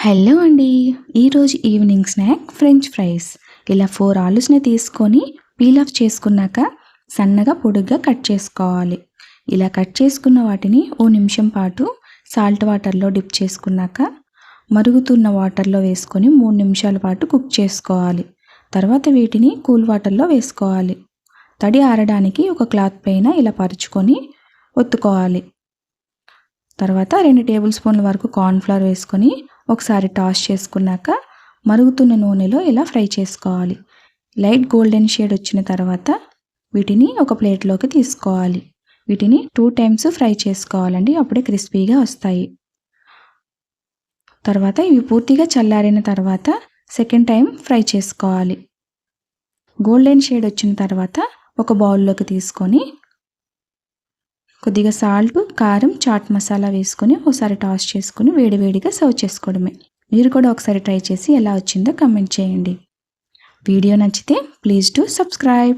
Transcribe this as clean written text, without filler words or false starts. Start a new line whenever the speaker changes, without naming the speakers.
Hello అండి. ఈరోజు evening snack French fries. ఇలా 4 ఆలూస్‌ని తీసుకొని పీల్ ఆఫ్ చేసుకున్నాక సన్నగా పొడుగ్గా కట్ చేసుకోవాలి. ఇలా కట్ చేసుకున్న వాటిని ఓ నిమిషం పాటు సాల్ట్ వాటర్‌లో డిప్ చేసుకున్నాక మరుగుతున్న వాటర్‌లో వేసుకొని 3 నిమిషాల పాటు కుక్ చేసుకోవాలి. తర్వాత వీటిని కూల్ వాటర్‌లో వేసుకోవాలి. తడి ఆరడానికి ఒక క్లాత్ పైన ఇలా పరుచుకొని ఒత్తుకోవాలి. తర్వాత 2 టేబుల్ స్పూన్ల వరకు కార్న్ ఫ్లోర్ వేసుకొని ఒకసారి టాస్ చేసుకున్నాక మరుగుతున్న నూనెలో ఇలా ఫ్రై చేసుకోవాలి. లైట్ గోల్డెన్ షేడ్ వచ్చిన తర్వాత వీటిని ఒక ప్లేట్లోకి తీసుకోవాలి. వీటిని 2 టైమ్స్ ఫ్రై చేసుకోవాలండి, అప్పుడే క్రిస్పీగా వస్తాయి. తర్వాత ఇవి పూర్తిగా చల్లారిన తర్వాత సెకండ్ టైం ఫ్రై చేసుకోవాలి. గోల్డెన్ షేడ్ వచ్చిన తర్వాత ఒక బౌల్లోకి తీసుకొని కొద్దిగా సాల్ట్, కారం, చాట్ మసాలా వేసుకొని ఒకసారి టాస్ చేసుకొని వేడివేడిగా సర్వ్ చేసుకోవడమే. మీరు కూడా ఒకసారి ట్రై చేసి ఎలా వచ్చిందో కామెంట్ చేయండి. వీడియో నచ్చితే ప్లీజ్ డు సబ్స్క్రైబ్.